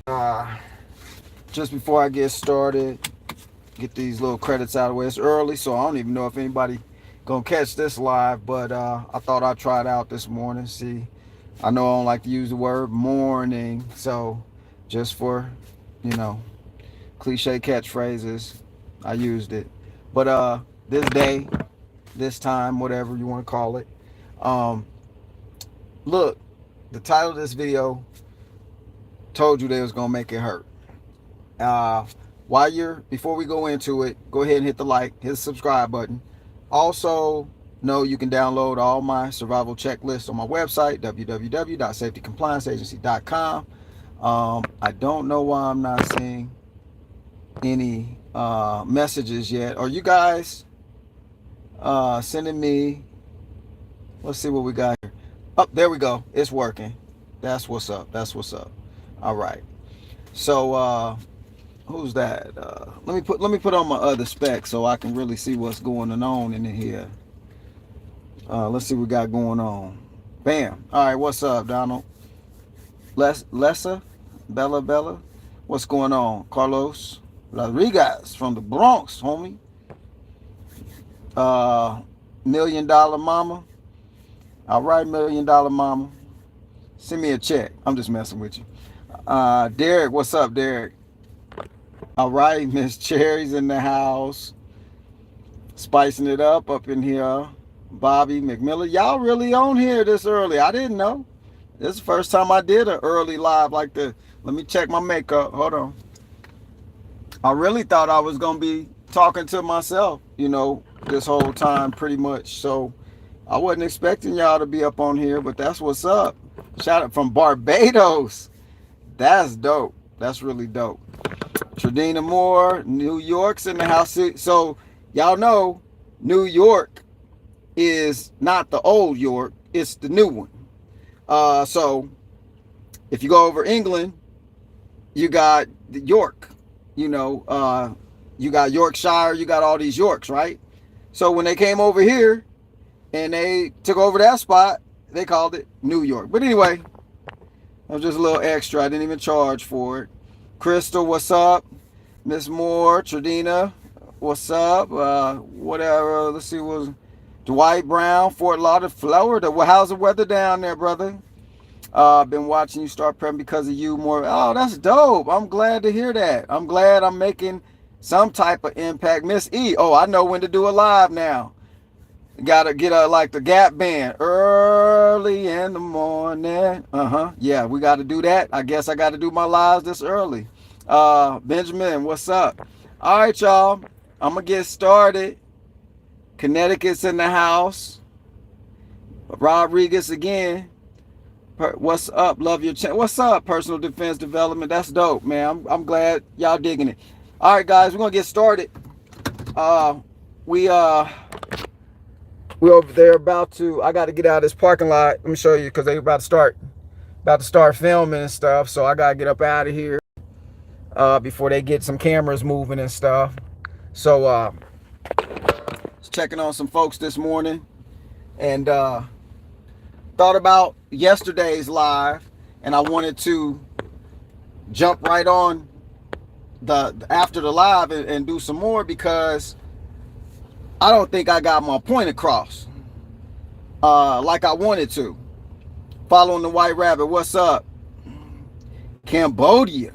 Uh, just before I get started, get these little credits out of the way. It's early, so I don't even know if anybody gonna catch this live, but I thought I'd try it out this morning. See, I know I don't like to use the word morning, so just for, you know, cliche catchphrases, I used it. But this day, this time, whatever you want to call it. Um, look, the title of this video told you they was gonna make it hurt. Uh, before we go into it, go ahead and hit the like, hit the subscribe button. Also, know you can download all my survival checklists on my website, www.safetycomplianceagency.com. I don't know why I'm not seeing any messages yet. Are you guys sending me? Let's see what we got here. Oh, there we go. It's working. That's what's up. That's what's up. All right. So who's that? Let me put on my other spec so I can really see what's going on in here. Let's see what we got going on. Bam. All right, what's up, Donald? Lessa, Bella, what's going on? Carlos Rodriguez from the Bronx, homie. Million Dollar Mama. All right, Million Dollar Mama. Send me a check. I'm just messing with you. Derek, what's up, Derek? All right, Miss Cherry's in the house. Spicing it up in here. Bobby McMillan. Y'all really on here this early. I didn't know. This is the first time I did an early live like this. Let me check my makeup. Hold on. I really thought I was going to be talking to myself, this whole time pretty much. So I wasn't expecting y'all to be up on here, but that's what's up. Shout out from Barbados. That's dope. That's really dope. Tradina Moore, New York's in the house. So y'all know New York is not the old York, it's the new one. So if you go over England, you got York, you got Yorkshire, you got all these Yorks, right? So when they came over here and they took over that spot, they called it New York. But anyway, that was just a little extra. I didn't even charge for it. Crystal, what's up? Miss Moore, Tradina, what's up? Whatever. Let's see, was Dwight Brown, Fort Lauderdale, Florida. Well, how's the weather down there, brother? Been watching you start prepping because of you more. Oh, that's dope. I'm glad to hear that. I'm glad I'm making some type of impact. Miss E, oh, I know when to do a live now. Gotta get like the Gap band early in the morning. Yeah, we gotta do that. I guess I gotta do my lives this early. Benjamin, what's up? All right, y'all. I'm gonna get started. Connecticut's in the house. Rodriguez again. What's up? Love your channel. What's up? Personal defense development. That's dope, man. I'm glad y'all digging it. All right, guys, we're gonna get started. We over there about to. I got to get out of this parking lot. Let me show you because they about to start filming and stuff. So I gotta get up out of here before they get some cameras moving and stuff. So checking on some folks this morning and thought about yesterday's live, and I wanted to jump right on after the live and do some more because I don't think I got my point across like I wanted to. Following the White Rabbit, what's up? Cambodia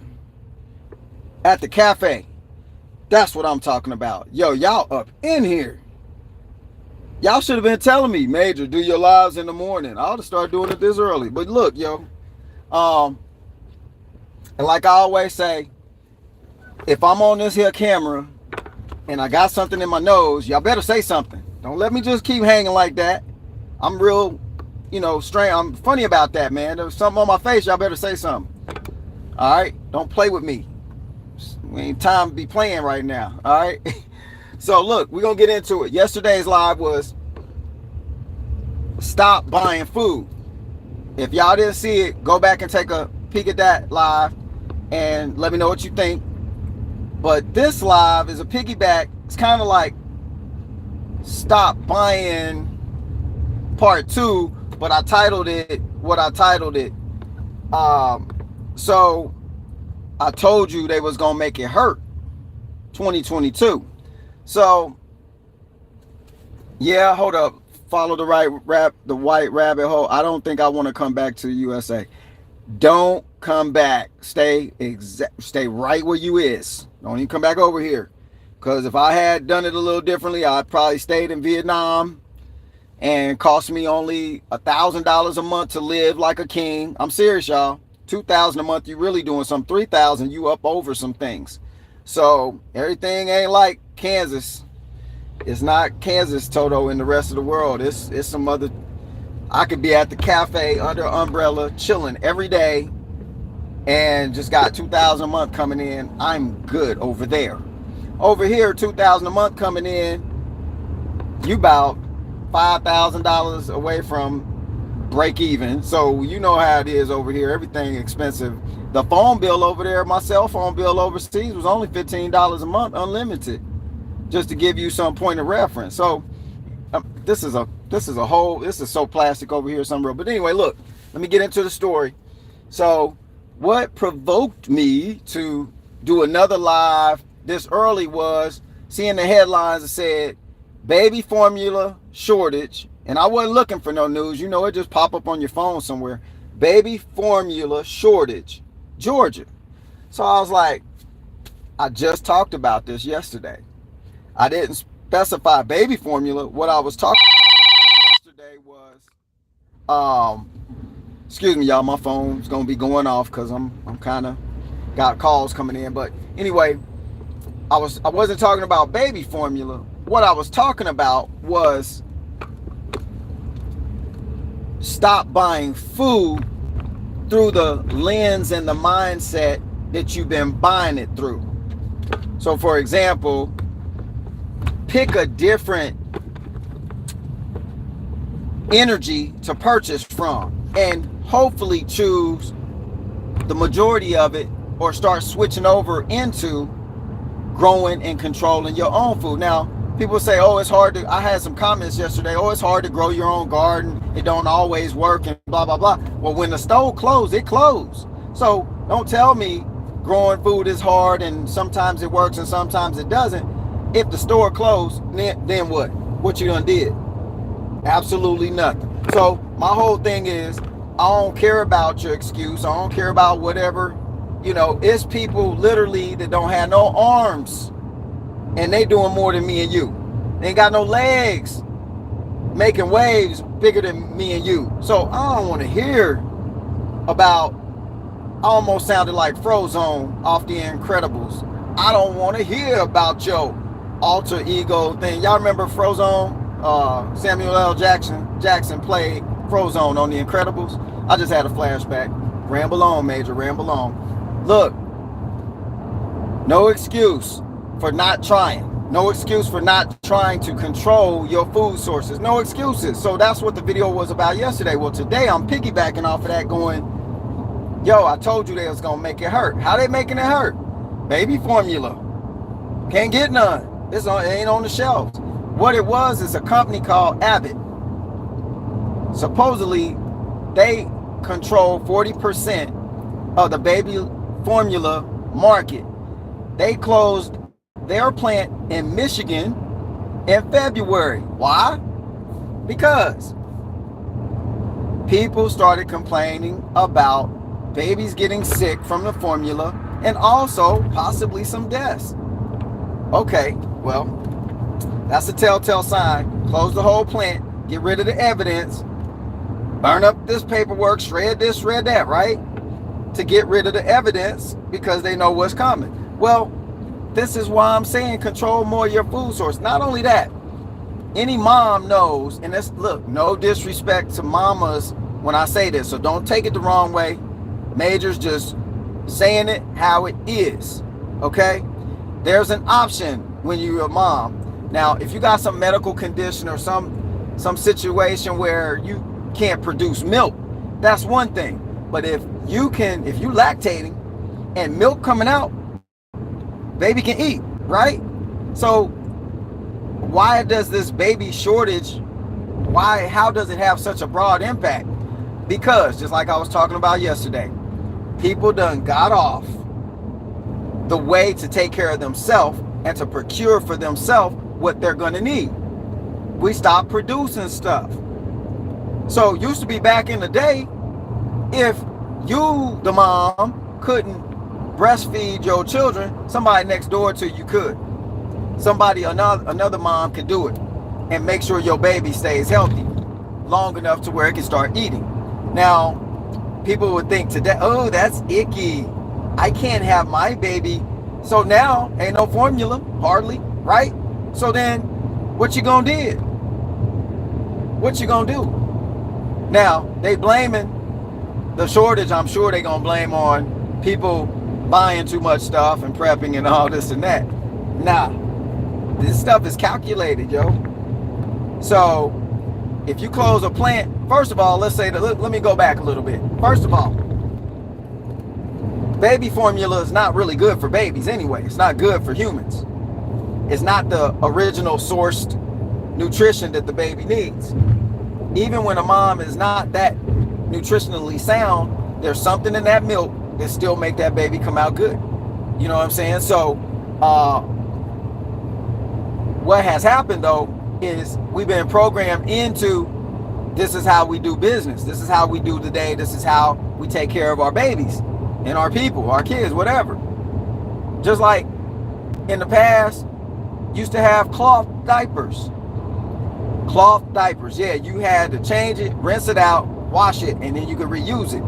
at the cafe. That's what I'm talking about. Yo, y'all up in here. Y'all should have been telling me, Major, do your lives in the morning. I ought to start doing it this early. But look, yo, and like I always say, if I'm on this here camera and I got something in my nose, y'all better say something. Don't let me just keep hanging like that. I'm real, strange. I'm funny about that, man. There's something on my face, y'all better say something. All right? Don't play with me. We ain't time to be playing right now. All right? So look, we're going to get into it. Yesterday's live was stop buying food. If y'all didn't see it, go back and take a peek at that live and let me know what you think. But this live is a piggyback. It's kind of like stop buying part 2, but I titled it what I titled it. So I told you they was going to make it hurt 2022. So, yeah, hold up. Follow the white rabbit hole. I don't think I want to come back to the USA. Don't come back. Stay right where you is. Don't even come back over here. Because if I had done it a little differently, I'd probably stayed in Vietnam and cost me only $1,000 a month to live like a king. I'm serious, y'all. $2,000 a month, you really doing some. $3,000, you up over some things. So everything ain't like Kansas. It's not Kansas, Toto, in the rest of the world. It's some other. I could be at the cafe under an umbrella, chilling every day, and just got $2,000 a month coming in. I'm good over there. Over here, $2,000 a month coming in, you about $5,000 away from break even. So you know how it is over here. Everything expensive. The phone bill over there, my cell phone bill overseas was only $15 a month, unlimited, just to give you some point of reference. So this is so plastic over here, some real. But anyway, look, let me get into the story. So what provoked me to do another live this early was seeing the headlines that said baby formula shortage, and I wasn't looking for no news. You know, it just pop up on your phone somewhere. Baby formula shortage, Georgia. So I was like, I just talked about this yesterday. I didn't specify baby formula. What I was talking about yesterday was, excuse me, y'all, my phone's gonna be going off because I'm kind of got calls coming in. But anyway, I wasn't talking about baby formula. What I was talking about was stop buying food through the lens and the mindset that you've been buying it through. So for example, pick a different energy to purchase from and hopefully choose the majority of it, or start switching over into growing and controlling your own food. Now, people say, oh, it's hard to, I had some comments yesterday, oh, it's hard to grow your own garden. It don't always work and blah, blah, blah. Well, when the stove closed, it closed. So don't tell me growing food is hard and sometimes it works and sometimes it doesn't. If the store closed, then what? What you done did? Absolutely nothing. So my whole thing is, I don't care about your excuse. I don't care about whatever. You know, it's people literally that don't have no arms and they doing more than me and you. They ain't got no legs making waves bigger than me and you. So I don't want to hear about, I almost sounded like Frozone off The Incredibles. I don't want to hear about your alter ego thing. Y'all remember Frozone? Samuel L. Jackson played Frozone on The Incredibles. I just had a flashback. Ramble on, Major, ramble on. Look, no excuse for not trying. No excuse for not trying to control your food sources. No excuses. So that's what the video was about yesterday. Well, today I'm piggybacking off of that going, yo, I told you they was going to make it hurt. How they making it hurt? Baby formula. Can't get none. It ain't on the shelves. What it was is a company called Abbott. Supposedly, they control 40% of the baby formula market. They closed their plant in Michigan in February. Why? Because people started complaining about babies getting sick from the formula and also possibly some deaths. Okay, well, that's a telltale sign. Close the whole plant, get rid of the evidence, burn up this paperwork, shred this, shred that, right? To get rid of the evidence because they know what's coming. Well, this is why I'm saying control more of your food source. Not only that, any mom knows, and this, look, no disrespect to mamas when I say this, so don't take it the wrong way. Major's just saying it how it is, okay? There's an option when you're a mom. Now, if you got some medical condition or some situation where you can't produce milk, that's one thing. But if you lactating and milk coming out, baby can eat, right? So why does this baby shortage, how does it have such a broad impact? Because just like I was talking about yesterday, people done got off the way to take care of themselves and to procure for themselves what they're going to need. We stopped producing stuff. So used to be back in the day, if you, the mom, couldn't breastfeed your children, somebody next door to you could. Somebody, another mom could do it and make sure your baby stays healthy long enough to where it can start eating. Now, people would think today, oh, that's icky. I can't have my baby. So now, ain't no formula, hardly, right? So then, what you gonna do? What you gonna do? Now, they blaming the shortage. I'm sure they gonna blame on people buying too much stuff and prepping and all this and that. Nah, this stuff is calculated, yo. So, if you close a plant, first of all, let's say that, let me go back a little bit. First of all, baby formula is not really good for babies anyway. It's not good for humans. It's not the original sourced nutrition that the baby needs. Even when a mom is not that nutritionally sound, there's something in that milk that still make that baby come out good. You know what I'm saying? So what has happened though is we've been programmed into, this is how we do business, this is how we do today, this is how we take care of our babies and our people, our kids, whatever. Just like in the past, used to have cloth diapers. Cloth diapers, yeah, you had to change it, rinse it out, wash it, and then you could reuse it.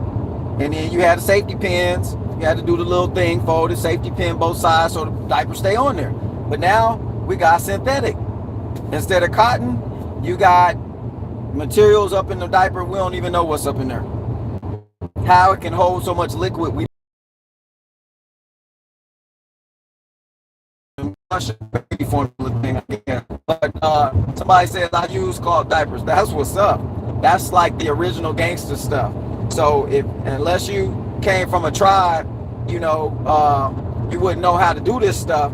And then you had the safety pins, you had to do the little thing, fold the safety pin both sides so the diaper stay on there. But now we got synthetic. Instead of cotton, you got materials up in the diaper, we don't even know what's up in there. How it can hold so much liquid, we but somebody says I use cloth diapers. That's what's up. That's like the original gangster stuff. So unless you came from a tribe, you wouldn't know how to do this stuff.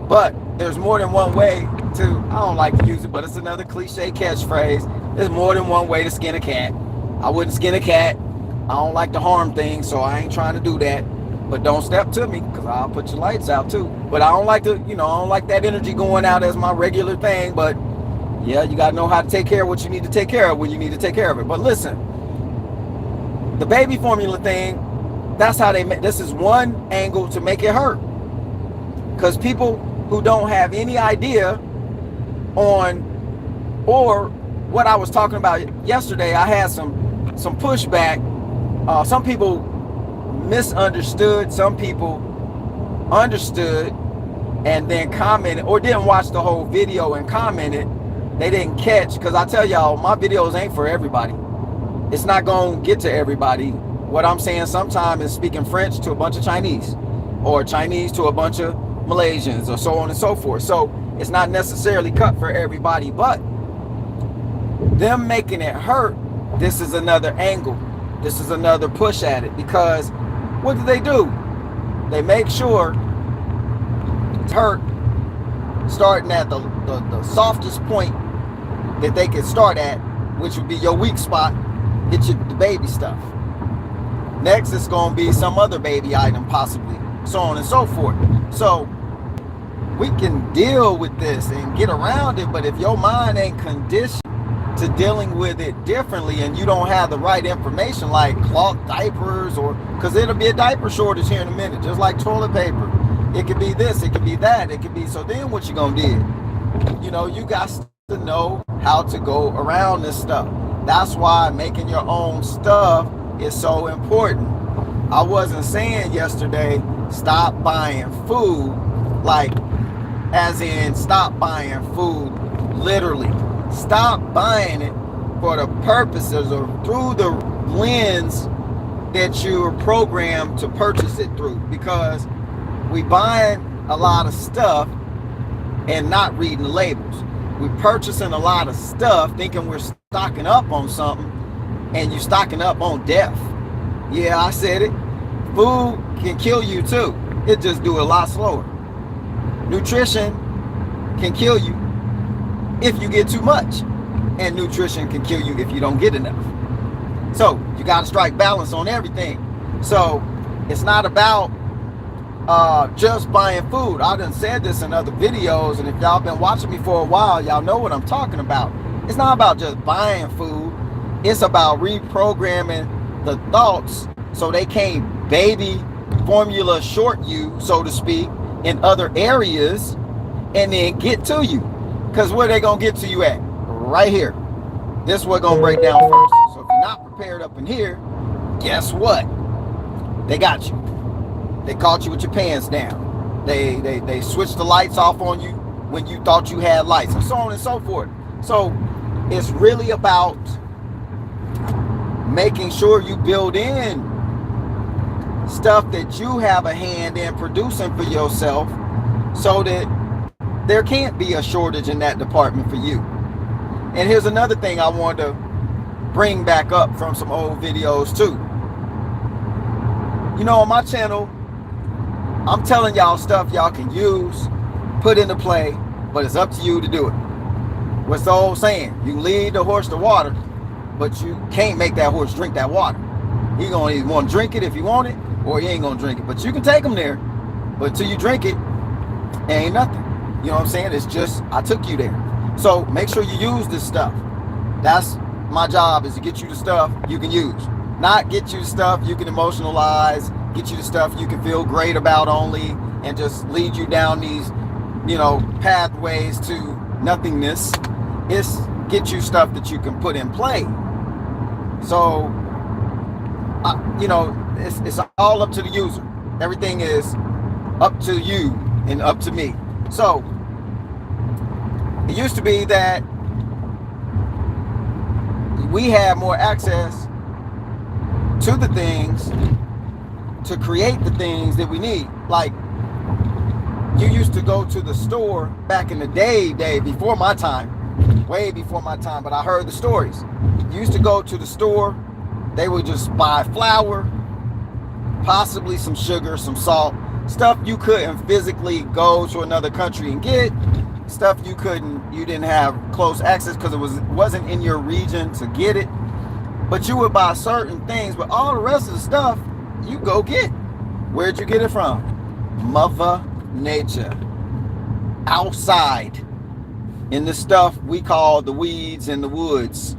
But there's more than one way to, I don't like to use it, but it's another cliche catchphrase. There's more than one way to skin a cat. I wouldn't skin a cat. I don't like to harm things, so I ain't trying to do that. But don't step to me, because I'll put your lights out too. But I don't like to, I don't like that energy going out as my regular thing. But yeah, you got to know how to take care of what you need to take care of when you need to take care of it. But listen, the baby formula thing, that's how they make, this is one angle to make it hurt. Because people who don't have any idea on, or what I was talking about yesterday, I had some pushback. Some people misunderstood, some people understood and then commented, or didn't watch the whole video and commented. They didn't catch, because I tell y'all, my videos ain't for everybody. It's not going to get to everybody. What I'm saying sometimes is speaking French to a bunch of Chinese, or Chinese to a bunch of Malaysians, or so on and so forth. So it's not necessarily cut for everybody, but them making it hurt, this is another angle. This is another push at it, because what do? They make sure it's hurt, starting at the softest point that they can start at, which would be your weak spot, get you the baby stuff. Next, it's going to be some other baby item, possibly, so on and so forth. So we can deal with this and get around it, but if your mind ain't conditioned to dealing with it differently, and you don't have the right information, like cloth diapers, or because it'll be a diaper shortage here in a minute, just like toilet paper. It could be this, it could be that, it could be, so then what you gonna do? You got to know how to go around this stuff. That's why making your own stuff is so important. I wasn't saying yesterday stop buying food, like as in stop buying food literally. Stop buying it for the purposes or through the lens that you're programmed to purchase it through, because we buying a lot of stuff and not reading the labels. We're purchasing a lot of stuff thinking we're stocking up on something, and you're stocking up on death. Yeah, I said it. Food can kill you too. It just do it a lot slower. Nutrition can kill you if you get too much, and nutrition can kill you if you don't get enough. So you got to strike balance on everything. So it's not about just buying food. I done said this in other videos, and if y'all been watching me for a while, y'all know what I'm talking about. It's not about just buying food. It's about reprogramming the thoughts so they can't baby formula short you, so to speak, in other areas, and then get to you. Because where they gonna get to you at? Right here. This is what gonna break down first. So if you're not prepared up in here, guess what? They got you. They caught you with your pants down. They switched the lights off on you when you thought you had lights, and so on and so forth. So it's really about making sure you build in stuff that you have a hand in producing for yourself, so that there can't be a shortage in that department for you. And here's another thing I wanted to bring back up from some old videos too. You know, on my channel, I'm telling y'all stuff y'all can use, put into play, but it's up to you to do it. What's the old saying? You can lead the horse to water, but you can't make that horse drink that water. He gonna either want to drink it if you want it, or he ain't gonna drink it. But you can take him there, but till you drink it, it ain't nothing. You know what I'm saying? It's just, I took you there. So make sure you use this stuff. That's my job, is to get you the stuff you can use. Not get you the stuff you can emotionalize, get you the stuff you can feel great about only, and just lead you down these, you know, pathways to nothingness. It's get you stuff that you can put in play. So, you know, it's all up to the user. Everything is up to you and up to me. So, it used to be that we had more access to the things, to create the things that we need. Like, you used to go to the store back in the day before my time, way before my time, but I heard the stories. You used to go to the store, they would just buy flour, possibly some sugar, some salt, stuff you couldn't physically go to another country and get, stuff you didn't have close access because it wasn't in your region to get it. But you would buy certain things, but all the rest of the stuff you go get. Where'd you get it from? Mother Nature. Outside. In the stuff we call the weeds in the woods.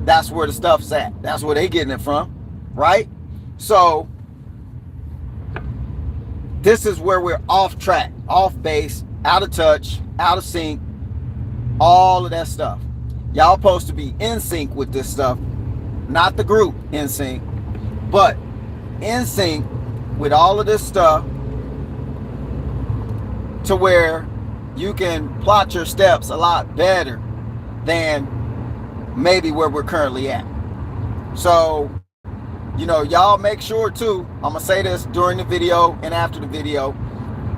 That's where the stuff's at. That's where they getting it from. Right? So, this is where we're off track, off base, out of touch, out of sync, all of that stuff. Y'all supposed to be in sync with this stuff. Not the group in sync, but in sync with all of this stuff, to where you can plot your steps a lot better than maybe where we're currently at. So, you know, y'all make sure too, I'm gonna say this during the video and after the video,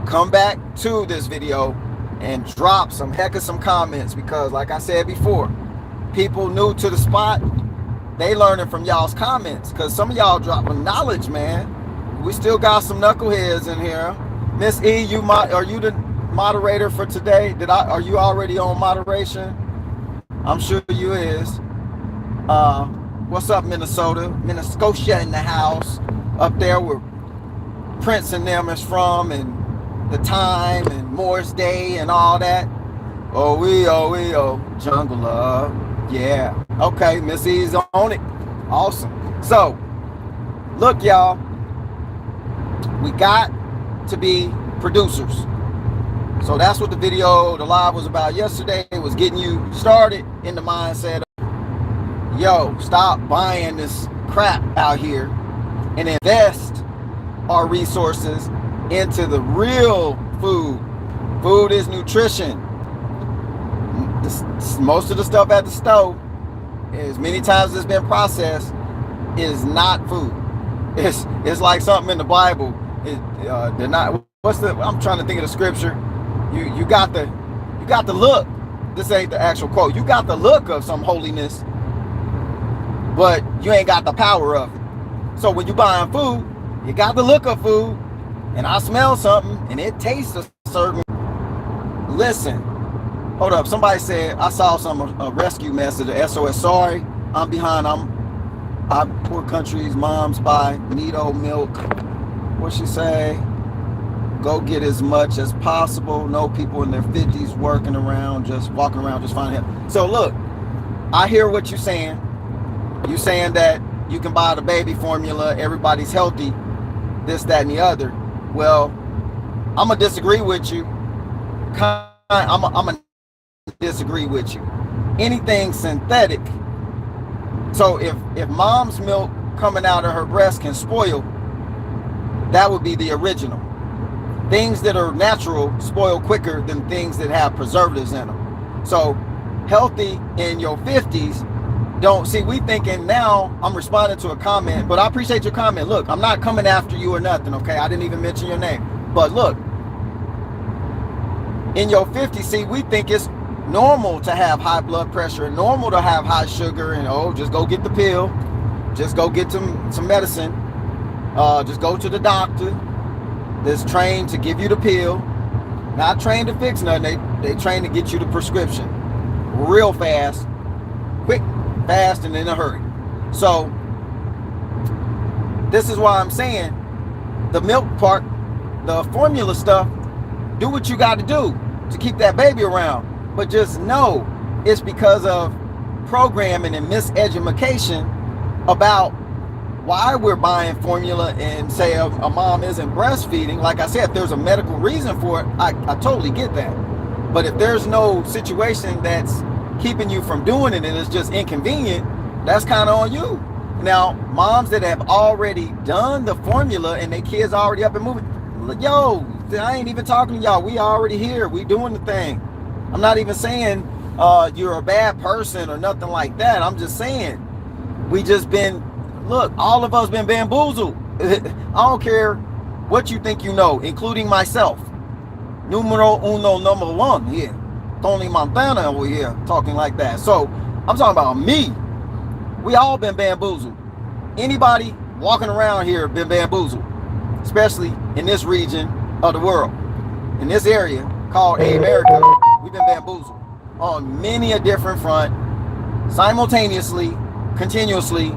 come back to this video and drop some comments, because like I said before, people new to the spot, they learning from y'all's comments, because some of y'all dropping knowledge, man. We still got some knuckleheads in here. Miss E, are you the moderator for today? Are you already on moderation? I'm sure you is. What's up, Minnesota? Minnesota in the house. Up there where Prince and them is from, and the time, and Morris Day, and all that. Oh, jungle love. Yeah. Okay, Miss E's on it. Awesome. So, look, y'all. We got to be producers. So that's what the live was about yesterday. It was getting you started in the mindset of, yo, stop buying this crap out here and invest our resources into the real food. Food is nutrition. Most of the stuff at the stove, as many times it's been processed, is not food. It's like something in the Bible. They're not. I'm trying to think of the scripture. You got the look. This ain't the actual quote. You got the look of some holiness, but you ain't got the power of it. So when you buying food, you got the look of food, and I smell something, and it tastes a certain. Listen. Hold up, somebody said, I saw a rescue message, a SOS, sorry, I'm behind, I'm poor country's moms buy Nido milk. What'd she say? go get as much as possible. No people in their 50s working around, just walking around, just finding help. So look, I hear what you're saying. You're saying that you can buy the baby formula, everybody's healthy, this, that, and the other. Well, I'm gonna disagree with you. I'm gonna disagree with you. Anything synthetic. So if mom's milk coming out of her breast can spoil, that would be the original. Things that are natural spoil quicker than things that have preservatives in them. So healthy in your 50s, don't see, we thinking now, I'm responding to a comment, but I appreciate your comment. Look, I'm not coming after you or nothing, okay? I didn't even mention your name. But look, in your 50s, see, we think it's normal to have high blood pressure, normal to have high sugar, and oh, just go get the pill, just go get some medicine, just go to the doctor that's trained to give you the pill, not trained to fix nothing. They trained to get you the prescription real fast, quick, fast, and in a hurry. So this is why I'm saying the milk part, the formula stuff, do what you got to do to keep that baby around. But just know it's because of programming and miseducation about why we're buying formula, and say a mom isn't breastfeeding. Like I said, if there's a medical reason for it, I totally get that. But if there's no situation that's keeping you from doing it and it's just inconvenient, that's kind of on you. Now, moms that have already done the formula and their kids already up and moving, yo, I ain't even talking to y'all. We already here. We doing the thing. I'm not even saying you're a bad person or nothing like that. I'm just saying we just been, look, all of us been bamboozled. I don't care what you think you know, including myself. Numero uno, number one here. Tony Montana over here talking like that. So I'm talking about me. We all been bamboozled. Anybody walking around here been bamboozled, especially in this region of the world. In this area called America, we've been bamboozled on many a different front, simultaneously, continuously,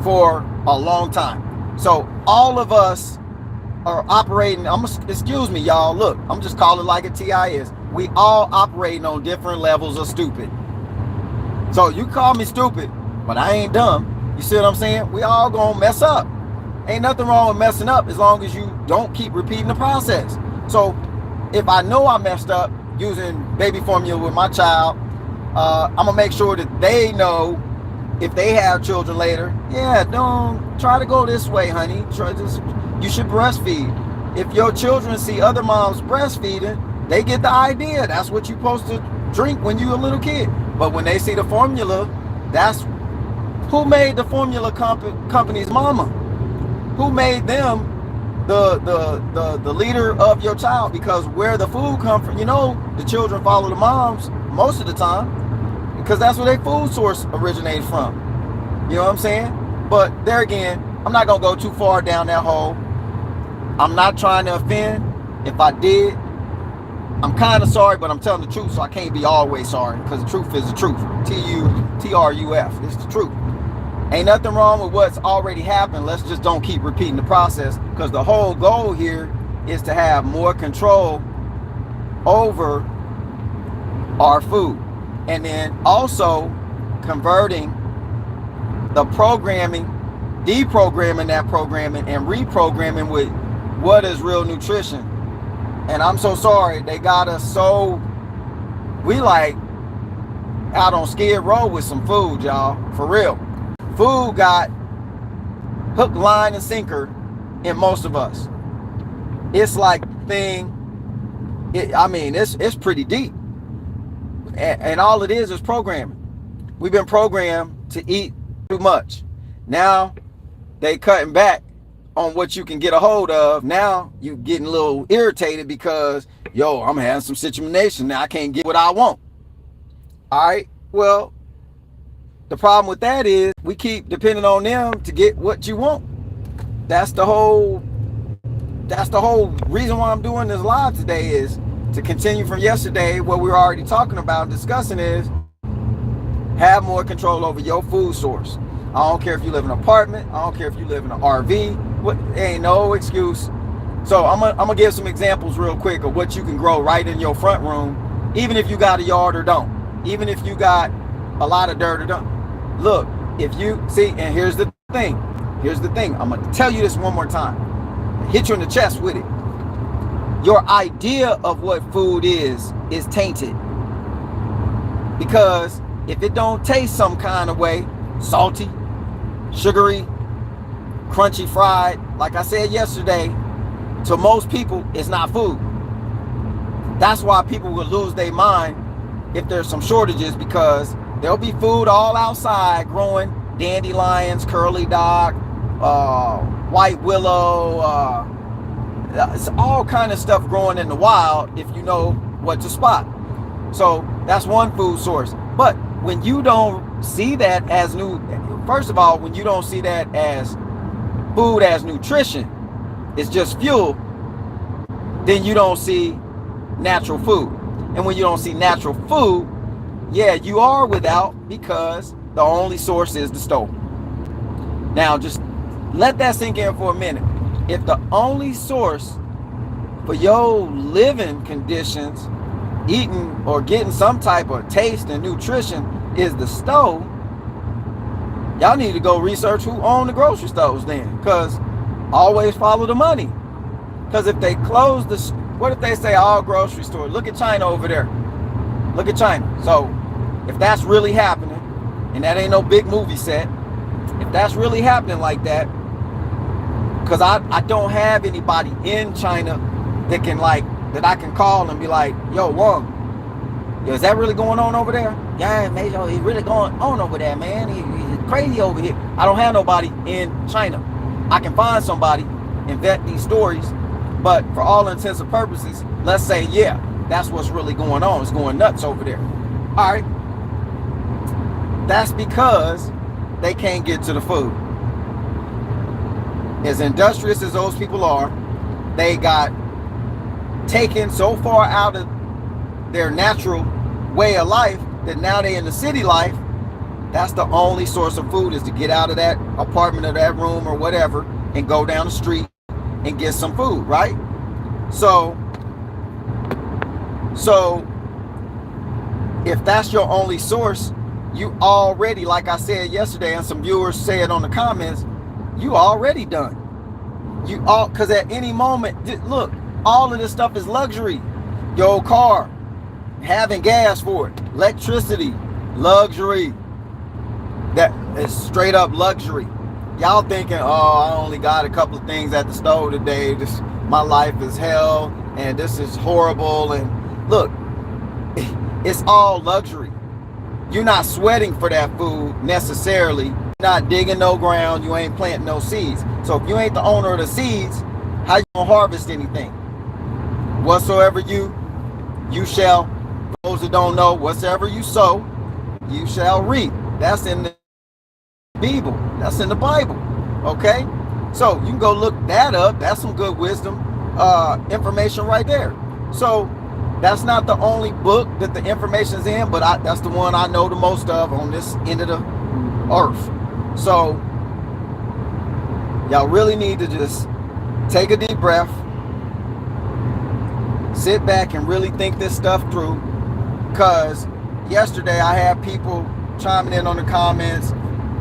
for a long time. So all of us are operating, excuse me, y'all, look, I'm just calling it like a TI is. We all operating on different levels of stupid. So you call me stupid, but I ain't dumb. You see what I'm saying? We all gonna mess up. Ain't nothing wrong with messing up as long as you don't keep repeating the process. So if I know I messed up using baby formula with my child, I'm gonna make sure that they know if they have children later, yeah, don't try to go this way, honey. You should breastfeed. If your children see other moms breastfeeding, they get the idea. That's what you're supposed to drink when you're a little kid. But when they see the formula, that's who made the formula company's mama? Who made them the leader of your child? Because where the food come from, you know, the children follow the moms most of the time, because that's where their food source originates from. You know what I'm saying? But there again, I'm not gonna go too far down that hole. I'm not trying to offend. If I did, I'm kind of sorry, but I'm telling the truth, so I can't be always sorry, because the truth is the truth. T-U-T-R-U-F. It's the truth. Ain't nothing wrong with what's already happened. Let's just don't keep repeating the process, because the whole goal here is to have more control over our food. And then also converting the programming, deprogramming that programming, and reprogramming with what is real nutrition. And I'm so sorry, they got us so, we like out on Skid Row with some food, y'all, for real. Food got hook, line, and sinker in most of us. It's like it's pretty deep. And all it is programming. We've been programmed to eat too much. Now they cutting back on what you can get a hold of. Now you getting a little irritated because, yo, I'm having some situation. Now I can't get what I want. All right. Well, the problem with that is we keep depending on them to get what you want. That's the whole reason why I'm doing this live today, is to continue from yesterday. What we were already talking about and discussing is have more control over your food source. I don't care if you live in an apartment. I don't care if you live in an RV. Ain't no excuse So I'm gonna give some examples real quick of what you can grow right in your front room, even if you got a yard or don't, even if you got a lot of dirt or don't. Look, if you see, and here's the thing, I'm gonna tell you this one more time, hit you in the chest with it. Your idea of what food is tainted, because if it don't taste some kind of way, salty, sugary, crunchy, fried, like I said yesterday, to most people, it's not food. That's why people will lose their mind if there's some shortages, because there'll be food all outside growing, dandelions, curly dock, white willow, it's all kind of stuff growing in the wild if you know what to spot. So that's one food source. But when you don't see that as first of all, when you don't see that as food as nutrition, it's just fuel, then you don't see natural food. And when you don't see natural food, yeah, you are without, because the only source is the stove. Now just let that sink in for a minute. If the only source for your living conditions, eating or getting some type of taste and nutrition, is the stove, y'all need to go research who own the grocery stores then, because always follow the money. Because if they close what if they say all grocery stores? Look at China over there. Look at China. So if that's really happening, and that ain't no big movie set, if that's really happening like that, because I don't have anybody in China that I can call and be like, yo, Wong, is that really going on over there? Yeah, Major, he's really going on over there, man. He's crazy over here. I don't have nobody in China. I can find somebody and vet these stories, but for all intents and purposes, let's say, yeah, that's what's really going on. It's going nuts over there. All right. That's because they can't get to the food. As industrious as those people are, they got taken so far out of their natural way of life that now they in the city life. That's the only source of food, is to get out of that apartment or that room or whatever and go down the street and get some food, right? So if that's your only source, you already, like I said yesterday, and some viewers said on the comments, you already done. Because at any moment, look, all of this stuff is luxury. Your car, having gas for it, electricity, luxury. That is straight up luxury. Y'all thinking, oh, I only got a couple of things at the stove today. My life is hell, and this is horrible. And look, it's all luxury. You're not sweating for that food necessarily. You're not digging no ground. You ain't planting no seeds. So if you ain't the owner of the seeds, how you gonna harvest anything? Whatsoever you shall, for those that don't know, whatsoever you sow, you shall reap. That's in the Bible. That's in the Bible. Okay? So you can go look that up. That's some good wisdom information right there. So that's not the only book that the information's in, but that's the one I know the most of on this end of the earth. So y'all really need to just take a deep breath, sit back and really think this stuff through. Because yesterday I had people chiming in on the comments,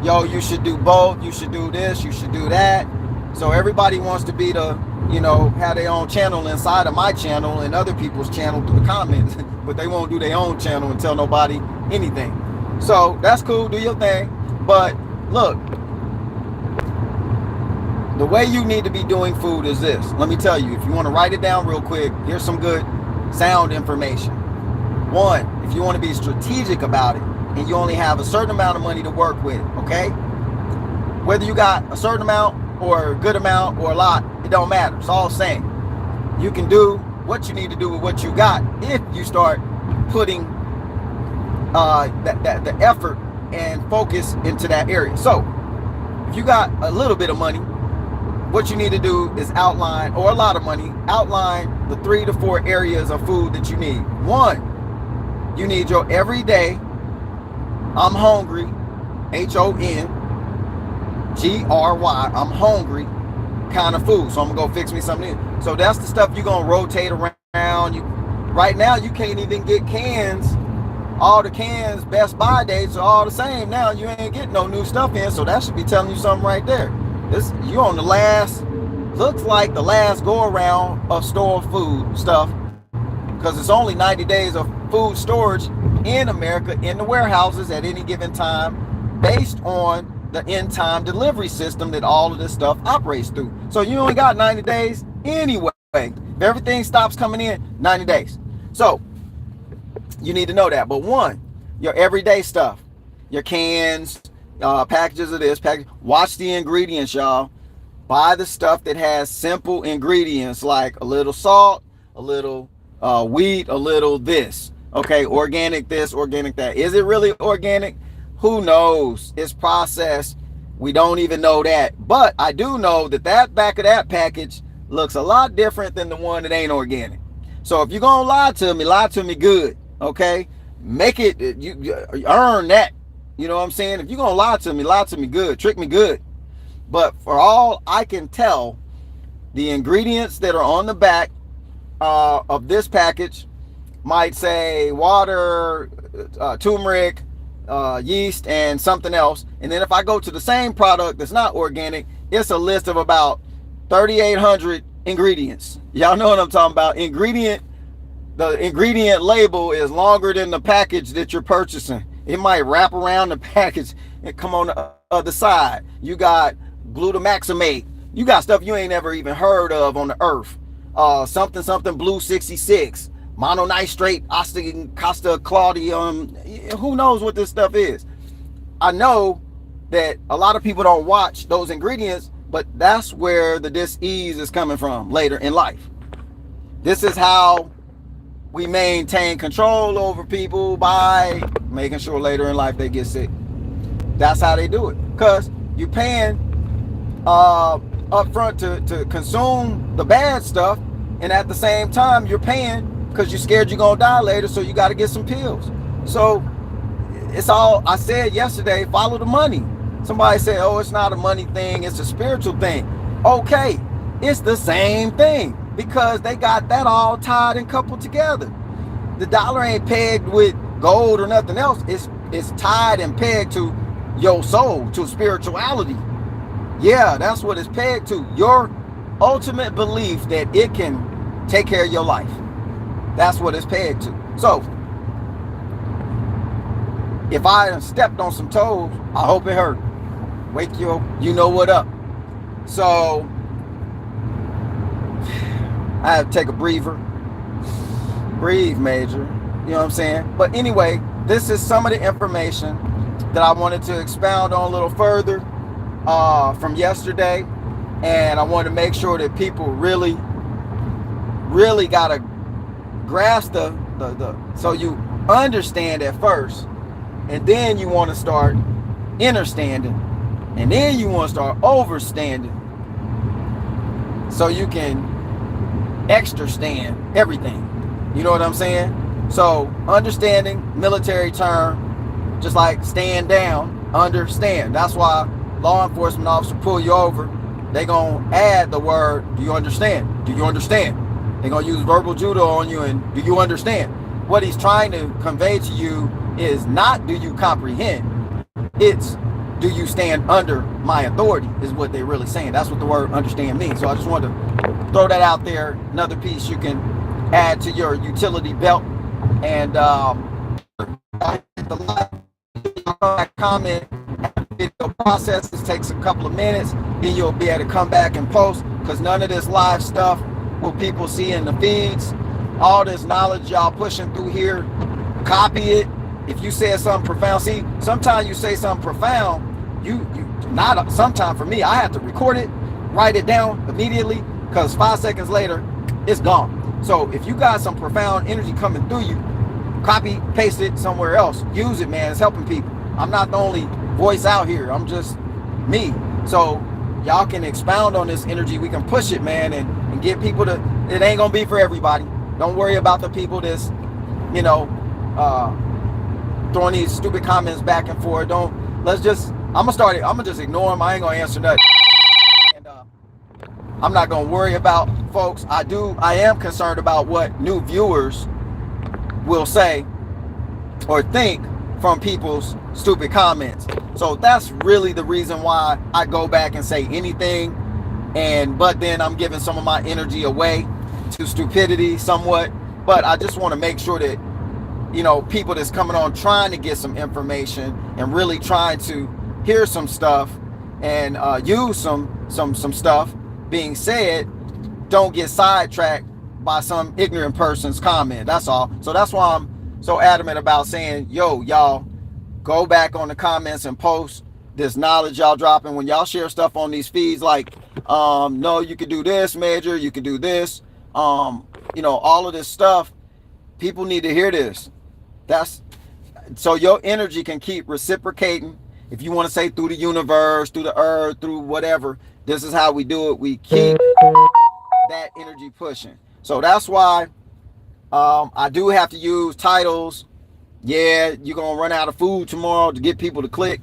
yo, you should do both, you should do this, you should do that. So everybody wants to be the, have their own channel inside of my channel and other people's channel through the comments, but they won't do their own channel and tell nobody anything. So that's cool, do your thing. But look, the way you need to be doing food is this. Let me tell you, if you want to write it down real quick, here's some good sound information. One, if you want to be strategic about it and you only have a certain amount of money to work with, okay? Whether you got a certain amount or a good amount or a lot, it don't matter. It's all the same. You can do what you need to do with what you got if you start putting the effort and focus into that area. So if you got a little bit of money, what you need to do is outline, or a lot of money, outline the 3 to 4 areas of food that you need. One, you need your everyday, I'm hungry, HONGRY, I'm hungry kind of food. So I'm gonna go fix me something. So that's the stuff you're gonna rotate around. Right now you can't even get cans. All the cans Best Buy dates are all the same now. You ain't getting no new stuff in, so that should be telling you something right there. You on the last, looks like the last go around of store food stuff, because it's only 90 days of food storage in America in the warehouses at any given time, based on the in-time delivery system that all of this stuff operates through. So you only got 90 days anyway. If everything stops coming in, 90 days. So you need to know that. But one, your everyday stuff, your cans, packages of this, watch the ingredients, y'all. Buy the stuff that has simple ingredients like a little salt, a little wheat, a little this. Okay, organic this, organic that. Is it really organic? Who knows? It's processed. We don't even know that. But I do know that that back of that package looks a lot different than the one that ain't organic. So if you're gonna lie to me good. Okay, make it, you earn that. You know what I'm saying? If you're gonna lie to me good, trick me good. But for all I can tell, the ingredients that are on the back of this package might say water, turmeric, yeast, and something else. And then if I go to the same product that's not organic, it's a list of about 3,800 ingredients. Y'all know what I'm talking about. The ingredient label is longer than the package that you're purchasing. It might wrap around the package and come on the other side. You got glutamaxamate. You got stuff you ain't never even heard of on the earth. Something blue 66, mononitrate, Costa Claudium. Who knows what this stuff is? I know that a lot of people don't watch those ingredients, but that's where the dis-ease is coming from later in life. This is how we maintain control over people, by making sure later in life they get sick. That's how they do it. Because you're paying up front to consume the bad stuff, and at the same time you're paying because you're scared you're gonna die later, so you got to get some pills. So it's all, I said yesterday, follow the money. Somebody said, oh, it's not a money thing, it's a spiritual thing. Okay, it's the same thing, because they got that all tied and coupled together. The dollar ain't pegged with gold or nothing else. It's tied and pegged to your soul, to spirituality. Yeah, that's what it's pegged to. Your ultimate belief that it can take care of your life. That's what it's pegged to. So if I stepped on some toes, I hope it hurt. Wake you know what up. So I have to take a breather. Breathe, Major. You know what I'm saying? But anyway, this is some of the information that I wanted to expound on a little further from yesterday. And I wanted to make sure that people really got to grasp the so you understand at first, and then you want to start understanding, and then you want to start overstanding, so you can extra stand everything. You know what I'm saying? So understanding, military term, just like stand down, understand. That's why law enforcement officer pull you over, they gonna add the word, do you understand? Do you understand? They're gonna use verbal judo on you, and do you understand? What he's trying to convey to you is not do you comprehend, it's do you stand under my authority, is what they're really saying. That's what the word understand means. So I just wanted to throw that out there. Another piece you can add to your utility belt. And the like, comment, video processes takes a couple of minutes, then you'll be able to come back and post, because none of this live stuff will people see in the feeds. All this knowledge y'all pushing through here, copy it. If you said something profound, see, sometimes you say something profound, sometimes for me, I have to record it, write it down immediately, because 5 seconds later, it's gone. So if you got some profound energy coming through you, copy, paste it somewhere else. Use it, man. It's helping people. I'm not the only voice out here. I'm just me. So y'all can expound on this energy. We can push it, man, and get people to, it ain't going to be for everybody. Don't worry about the people that's, throwing these stupid comments back and forth. I'm gonna just ignore them. I ain't gonna answer nothing. And I'm not going to worry about folks. I am concerned about what new viewers will say or think from people's stupid comments. So that's really the reason why I go back and say anything. But then I'm giving some of my energy away to stupidity somewhat. But I just want to make sure that, people that's coming on trying to get some information and really trying to hear some stuff and use some stuff being said, don't get sidetracked by some ignorant person's comment. That's all. So that's why I'm so adamant about saying, yo, y'all, go back on the comments and post this knowledge y'all dropping. When y'all share stuff on these feeds, like, no, you could do this, Major, you could do this, all of this stuff, people need to hear this. That's so your energy can keep reciprocating. If you want to say through the universe, through the earth, through whatever, this is how we do it. We keep that energy pushing. So that's why I do have to use titles. Yeah, you're going to run out of food tomorrow to get people to click.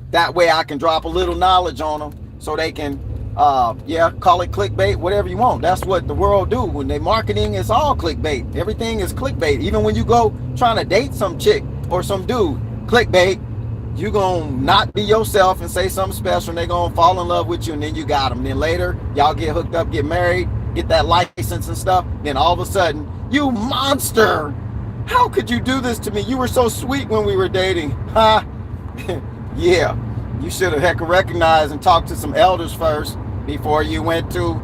That way I can drop a little knowledge on them so they can, call it clickbait, whatever you want. That's what the world do. When they marketing, it's all clickbait. Everything is clickbait. Even when you go trying to date some chick or some dude, clickbait. You gonna not be yourself and say something special, and they gonna fall in love with you, and then you got them. Then later, y'all get hooked up, get married, get that license and stuff. Then all of a sudden, you monster! How could you do this to me? You were so sweet when we were dating. Huh? Yeah, you should have recognized and talked to some elders first before you went to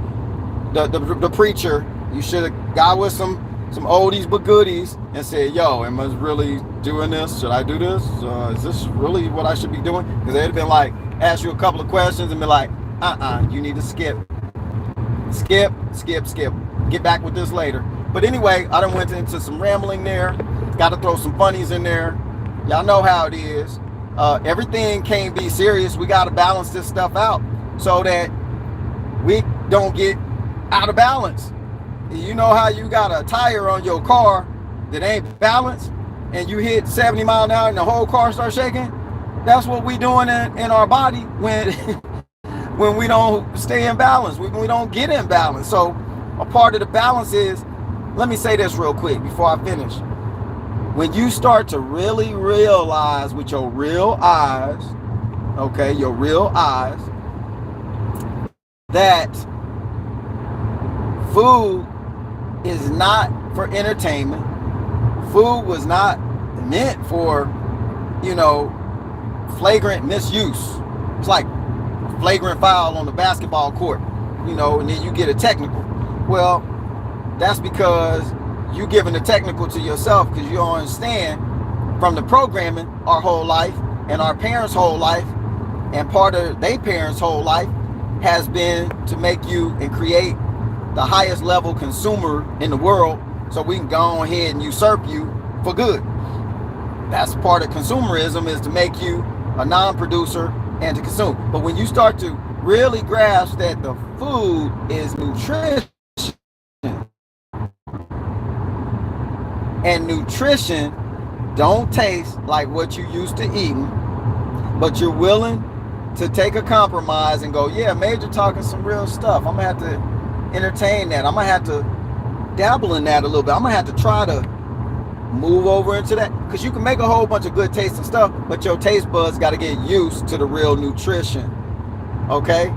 the preacher. You should have got with some oldies but goodies and said, yo, am I really doing this? Should I do this? Is this really what I should be doing? Because they'd have been like, ask you a couple of questions and be like, you need to skip. Get back with this later. But anyway, I done went into some rambling there. Got to throw some funnies in there. Y'all know how it is. Everything can't be serious. We got to balance this stuff out so that we don't get out of balance. You know how you got a tire on your car that ain't balanced and you hit 70 miles an hour and the whole car starts shaking? That's what we doing in our body when when we don't stay in balance, when we don't get in balance. So a part of the balance is, let me say this real quick before I finish. When you start to really realize with your real eyes, okay, your real eyes, that food is not for entertainment. Food was not meant for, flagrant misuse. It's like flagrant foul on the basketball court, and then you get a technical. Well, that's because you giving the technical to yourself, because you don't understand from the programming our whole life and our parents' whole life and part of their parents' whole life has been to make you and create the highest level consumer in the world so we can go ahead and usurp you for good. That's part of consumerism, is to make you a non-producer and to consume. But when you start to really grasp that the food is nutrition, and nutrition don't taste like what you used to eating, but you're willing to take a compromise and go, yeah, Major talking some real stuff. I'm gonna have to entertain that. I'm gonna have to dabble in that a little bit. I'm gonna have to try to move over into that, because you can make a whole bunch of good tasting stuff, but your taste buds got to get used to the real nutrition. Okay,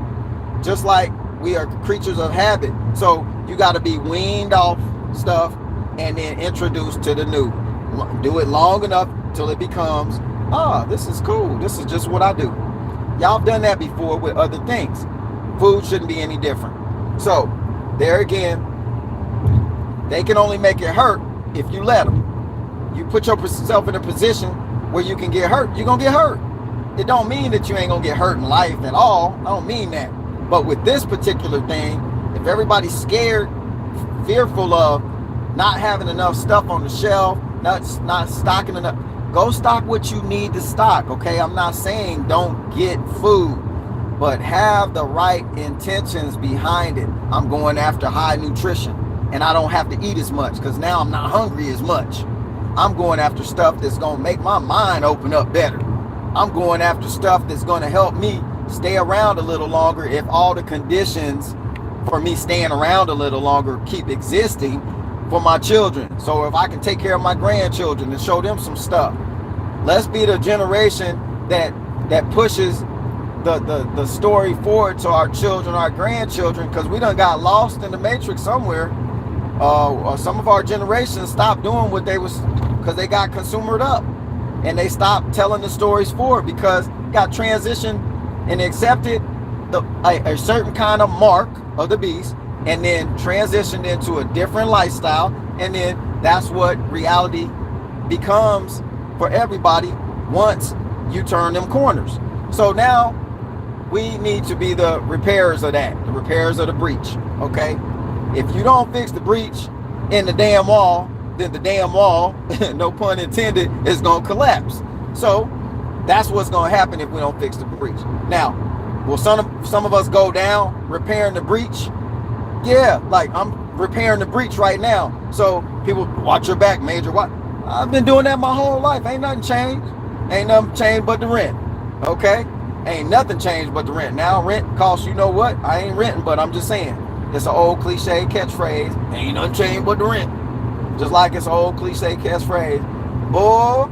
just like we are creatures of habit, so you got to be weaned off stuff and then introduced to the new. Do it long enough till it becomes, this is cool, this is just what I do. Y'all have done that before with other things. Food shouldn't be any different. So there again, they can only make it hurt if you let them. You put yourself in a position where you can get hurt, you're gonna get hurt. It don't mean that you ain't gonna get hurt in life at all. I don't mean that. But with this particular thing, if everybody's scared, fearful of not having enough stuff on the shelf, not stocking enough, go stock what you need to stock, okay? I'm not saying don't get food, but have the right intentions behind it. I'm going after high nutrition, and I don't have to eat as much because now I'm not hungry as much. I'm going after stuff that's going to make my mind open up better. I'm going after stuff that's going to help me stay around a little longer if all the conditions for me staying around a little longer, keep existing for my children. So if I can take care of my grandchildren and show them some stuff, let's be the generation that pushes the story forward to our children, our grandchildren, because we done got lost in the matrix somewhere. Some of our generations stopped doing what they was, because they got consumered up, and they stopped telling the stories forward because got transitioned and accepted a certain kind of mark of the beast, and then transitioned into a different lifestyle, and then that's what reality becomes for everybody once you turn them corners. So now we need to be the repairers of that, the repairers of the breach. Okay, if you don't fix the breach in the damn wall, then the damn wall, no pun intended, is gonna collapse. So that's what's gonna happen if we don't fix the breach. Now, will some of us go down repairing the breach? Yeah, like I'm repairing the breach right now. So people, watch your back, Major. What? I've been doing that my whole life. Ain't nothing changed. Ain't nothing changed but the rent. Okay? Ain't nothing changed but the rent. Now rent costs, you know what? I ain't renting, but I'm just saying. It's an old cliche catchphrase. Ain't nothing changed but the rent. Just like it's an old cliche catchphrase. Boy,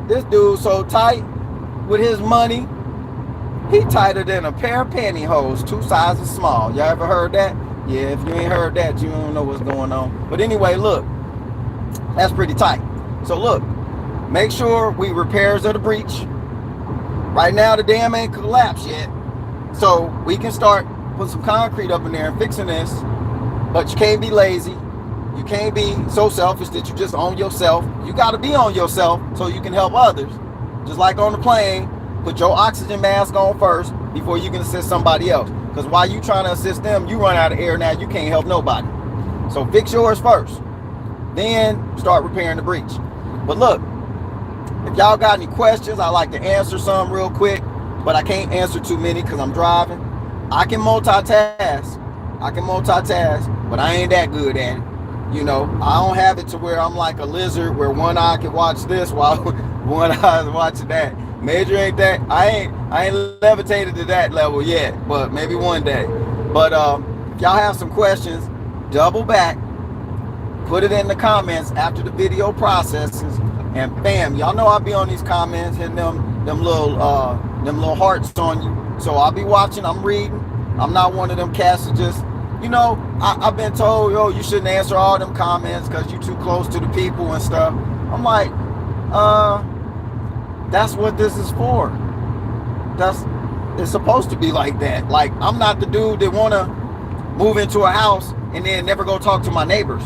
this dude's so tight with his money. He tighter than a pair of pantyhose, 2 sizes small. Y'all ever heard that? Yeah, if you ain't heard that, you don't know what's going on. But anyway, look, that's pretty tight. So look, make sure we repairs of the breach. Right now, the dam ain't collapsed yet. So we can start putting some concrete up in there and fixing this. But you can't be lazy. You can't be so selfish that you just own yourself. You got to be on yourself so you can help others. Just like on the plane, put your oxygen mask on first before you can assist somebody else. Because while you trying to assist them, you run out of air now. You can't help nobody. So fix yours first. Then start repairing the breach. But look, if y'all got any questions, I like to answer some real quick. But I can't answer too many because I'm driving. I can multitask. But I ain't that good at it. You know, I don't have it to where I'm like a lizard where one eye can watch this while one eye is watching that. Major ain't that. I ain't levitated to that level yet, but maybe one day. But if y'all have some questions, double back, put it in the comments after the video processes, and bam, y'all know I'll be on these comments and them little hearts on you. So I'll be watching, I'm reading. I'm not one of them cats that just, you know, I've been told, yo, you shouldn't answer all them comments because you're too close to the people and stuff. I'm like, that's what this is for. It's supposed to be like that. Like, I'm not the dude that want to move into a house and then never go talk to my neighbors.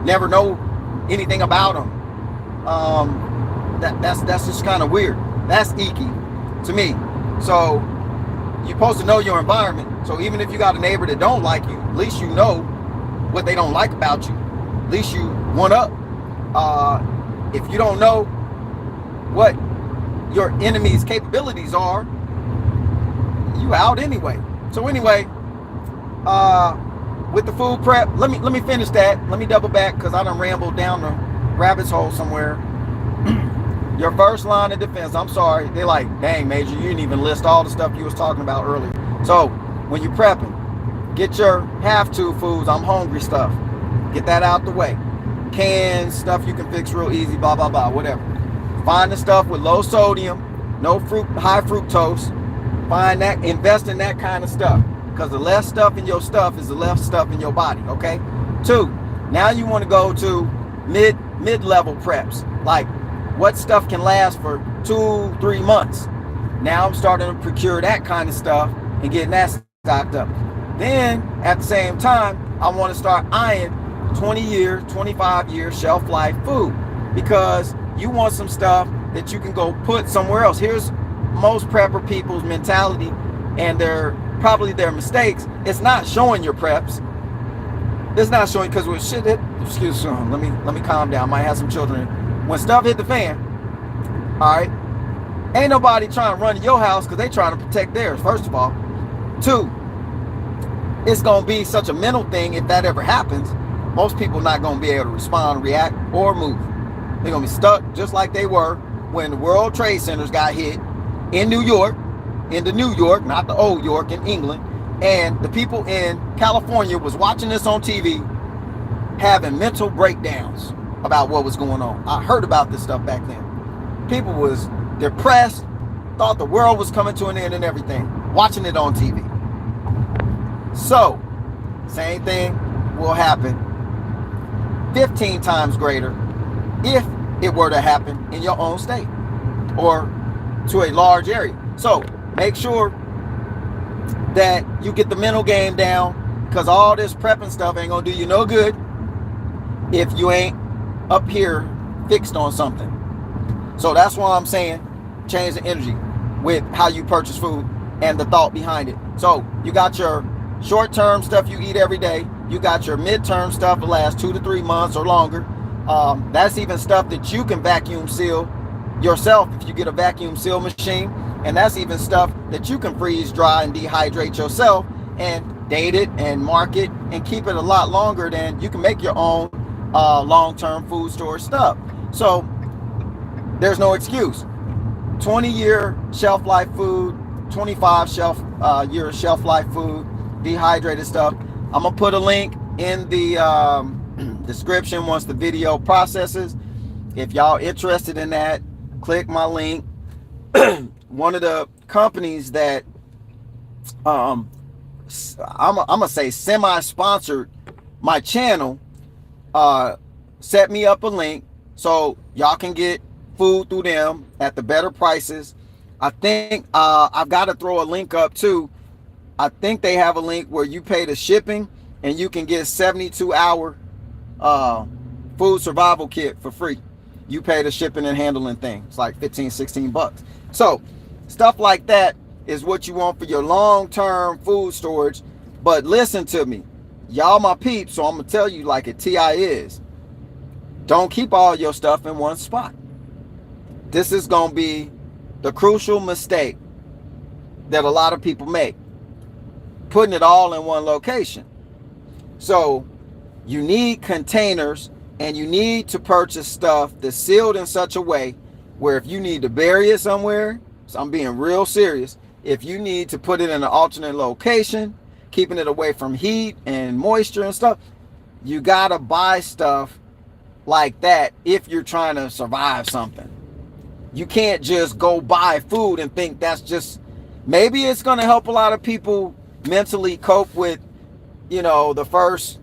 Never know anything about them. That's just kind of weird. That's icky to me. So you're supposed to know your environment. So even if you got a neighbor that don't like you, at least you know what they don't like about you. At least you one up. If you don't know what your enemy's capabilities are, you out anyway. So anyway, with the food prep, let me finish that. Let me double back because I done rambled down the rabbit's hole somewhere. Your first line of defense, I'm sorry, they're like, dang, Major, you didn't even list all the stuff you was talking about earlier. So when you're prepping, get your have-to foods, I'm hungry stuff. Get that out the way. Canned stuff you can fix real easy, blah, blah, blah, whatever. Find the stuff with low sodium, no fruit, high fructose. Find that, invest in that kind of stuff. Because the less stuff in your stuff is the less stuff in your body, okay? 2, now you want to go to mid-level preps. Like, what stuff can last for 2-3 months? Now I'm starting to procure that kind of stuff and getting that stocked up. Then, at the same time, I want to start eyeing 20 year, 25 year shelf life food. Because you want some stuff that you can go put somewhere else. Here's most prepper people's mentality and probably their mistakes. It's not showing your preps. It's not showing because when shit hit, excuse me, let me calm down. Might have some children. When stuff hit the fan, all right, ain't nobody trying to run to your house because they trying to protect theirs, first of all. 2, it's going to be such a mental thing if that ever happens. Most people not going to be able to respond, react, or move. They're going to be stuck just like they were when the World Trade Centers got hit in New York, not the old York in England. And the people in California was watching this on TV, having mental breakdowns about what was going on. I heard about this stuff back then. People was depressed, thought the world was coming to an end and everything, watching it on TV. So, same thing will happen 15 times greater if it were to happen in your own state or to a large area. So, make sure that you get the mental game down, because all this prepping stuff ain't gonna do you no good if you ain't up here fixed on something. So that's why I'm saying change the energy with how you purchase food and the thought behind it. So you got your short-term stuff you eat every day. You got your mid-term stuff that lasts 2 to 3 months or longer. That's even stuff that you can vacuum seal yourself if you get a vacuum seal machine. And that's even stuff that you can freeze dry and dehydrate yourself and date it and mark it and keep it a lot longer than you can make your own long-term food storage stuff. So there's no excuse. 20-year shelf life food, 25 year shelf life food, dehydrated stuff. I'm gonna put a link in the description once the video processes. If y'all interested in that, click my link. One of the companies that I'm gonna say semi-sponsored my channel set me up a link so y'all can get food through them at the better prices. I think I've got to throw a link up too. I think they have a link where you pay the shipping and you can get 72-hour food survival kit for free. You pay the shipping and handling thing. It's like 15, 16 bucks. So stuff like that is what you want for your long-term food storage. But listen to me, y'all my peeps, so I'm gonna tell you like a TI is. Don't keep all your stuff in one spot. This is gonna be the crucial mistake that a lot of people make, putting it all in one location. So you need containers, and you need to purchase stuff that's sealed in such a way where if you need to bury it somewhere, so I'm being real serious, if you need to put it in an alternate location, keeping it away from heat and moisture and stuff, you gotta buy stuff like that if you're trying to survive something. You can't just go buy food and think that's just, maybe it's gonna help a lot of people mentally cope with, you know, the first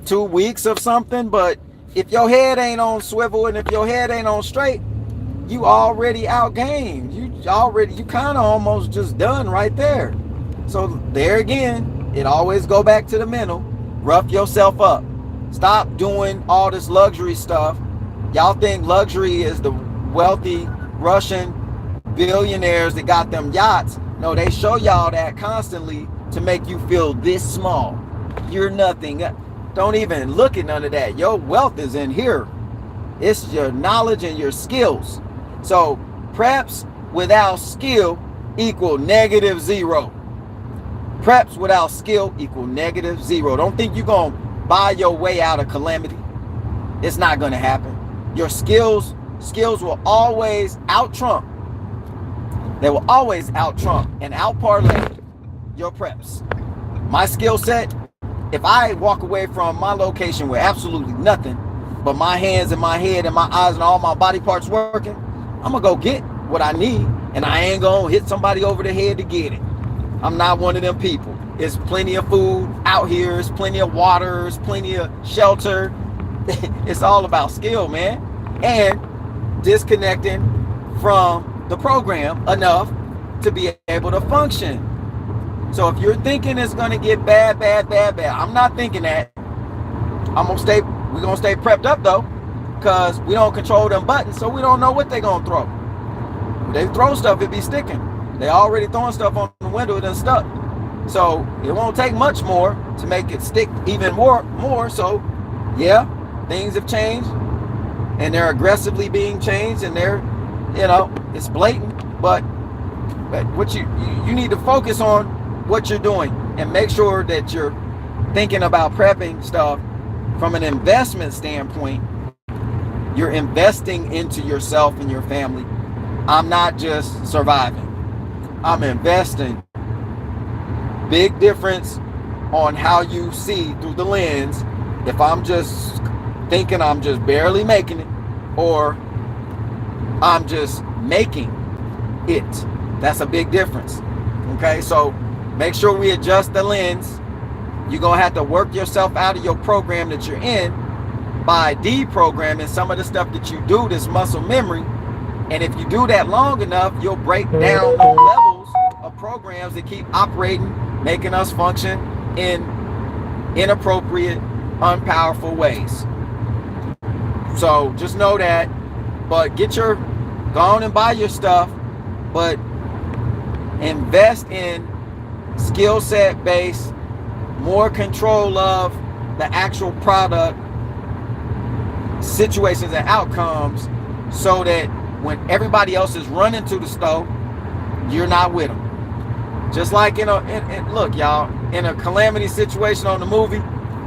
2 weeks of something, but if your head ain't on swivel and if your head ain't on straight, you already outgained. You kind of almost just done right there. So there again, it always go back to the mental. Rough yourself up. Stop doing all this luxury stuff. Y'all think luxury is the wealthy Russian billionaires that got them yachts. No, they show y'all that constantly to make you feel this small. You're nothing. Don't even look at none of that. Your wealth is in here. It's your knowledge and your skills. So preps without skill equal -0. Preps without skill equal -0. Don't think you're going to buy your way out of calamity. It's not going to happen. Your skills will always out-trump. They will always out-trump and out-parlay your preps. My skill set, if I walk away from my location with absolutely nothing but my hands and my head and my eyes and all my body parts working, I'm going to go get what I need, and I ain't going to hit somebody over the head to get it. I'm not one of them people. There's plenty of food out here. There's plenty of water. There's plenty of shelter. It's all about skill, man. And disconnecting from the program enough to be able to function. So if you're thinking it's going to get bad, I'm not thinking that. We're going to stay prepped up though, because we don't control them buttons, so we don't know what they're going to throw. If they throw stuff, it be sticking. They already throwing stuff on the window and stuck. So it won't take much more to make it stick even more. So yeah, things have changed, and they're aggressively being changed, and they're, you know, it's blatant, but what you need to focus on what you're doing and make sure that you're thinking about prepping stuff from an investment standpoint. You're investing into yourself and your family. I'm not just surviving. I'm investing Big difference on how you see through the lens. If I'm just thinking I'm just barely making it, or I'm just making it. That's a big difference. Okay, so make sure we adjust the lens. You're going to have to work yourself out of your program that you're in by deprogramming some of the stuff that you do, this muscle memory. And if you do that long enough, you'll break down the levels of programs that keep operating, making us function in inappropriate, unpowerful ways. So just know that. But go on and buy your stuff, but invest in skill set based, more control of the actual product, situations and outcomes, so that when everybody else is running to the store, you're not with them. Just like look, y'all, in a calamity situation on the movie,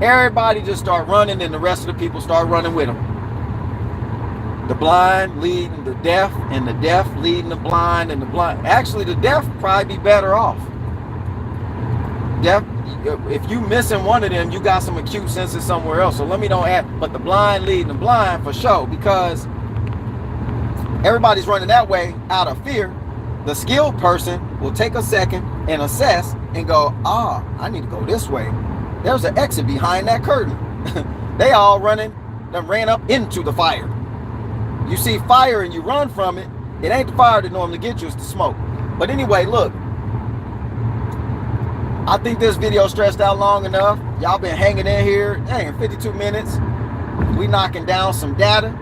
everybody just start running and the rest of the people start running with them. The blind leading the deaf, and the deaf leading the blind, and the blind. Actually, the deaf probably be better off. Deaf, if you missing one of them, you got some acute senses somewhere else. So let me don't add, but the blind leading the blind for sure, because everybody's running that way out of fear. The skilled person will take a second and assess and go, I need to go this way. There's an exit behind that curtain. They all running, them ran up into the fire. You see fire and you run from it. It ain't the fire that normally gets you, it's the smoke. But anyway, look, I think this video stretched out long enough. Y'all been hanging in here. Dang, 52 minutes. We knocking down some data.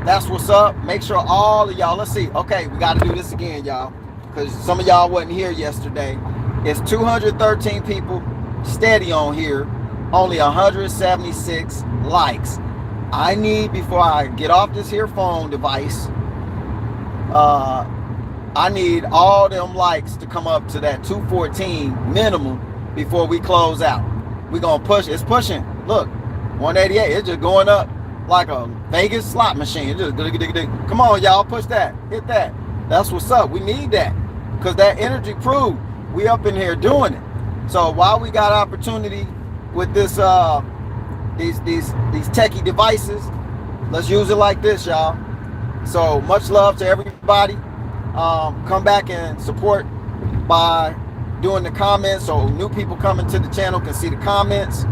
That's what's up. Make sure all of y'all, let's see. Okay, we got to do this again, y'all, because some of y'all wasn't here yesterday. It's 213 people steady on here. Only 176 likes. I need, before I get off this here phone device, I need all them likes to come up to that 214 minimum before we close out. We're going to push. It's pushing. Look, 188. It's just going up like a Vegas slot machine. It just come on, y'all. Push that. Hit that. That's what's up. We need that, because that energy proved we up in here doing it. So while we got opportunity with this these techie devices, let's use it like this, y'all. So much love to everybody. Come back and support by doing the comments, so new people coming to the channel can see the comments.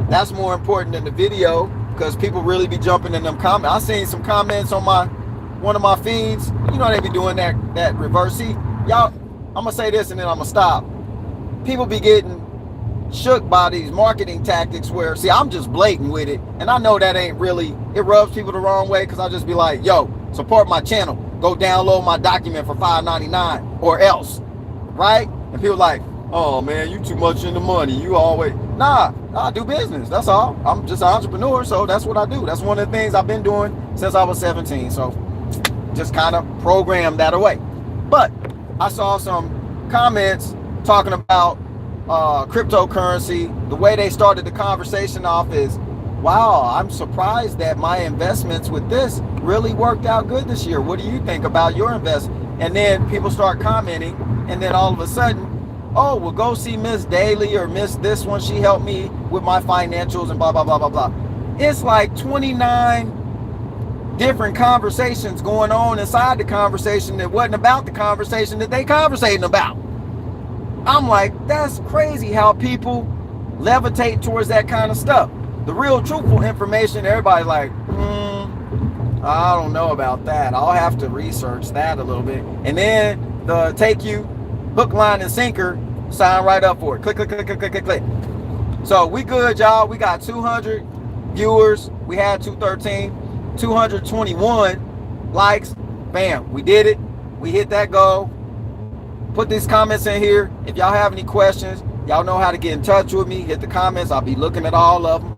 That's more important than the video, because people really be jumping in them comments. I seen some comments on one of my feeds. You know, they be doing that reverse. See, y'all, I'm gonna say this and then I'm gonna stop. People be getting shook by these marketing tactics where, see, I'm just blatant with it, and I know that ain't really, it rubs people the wrong way, because I just be like, yo, support my channel, go download my document for $5.99 or else, right? And people like, oh man, you too much in the money, you always, nah, I do business, that's all. I'm just an entrepreneur, so that's what I do. That's one of the things I've been doing since I was 17, so just kind of program that away. But I saw some comments talking about cryptocurrency. The way they started the conversation off is, wow, I'm surprised that my investments with this really worked out good this year. What do you think about your investment? And then people start commenting, and then all of a sudden, oh, well, go see Miss Daly or Miss this one, she helped me with my financials and blah, blah, blah, blah, blah. It's like 29 different conversations going on inside the conversation that wasn't about the conversation that they conversating about. I'm like, that's crazy how people levitate towards that kind of stuff. The real truthful information, everybody's like, I don't know about that. I'll have to research that a little bit. And then the take you hook, line, and sinker, sign right up for it. Click, click, click, click, click, click, click. So we good, y'all. We got 200 viewers. We had 213, 221 likes. Bam, we did it. We hit that goal. Put these comments in here. If y'all have any questions, y'all know how to get in touch with me. Hit the comments. I'll be looking at all of them.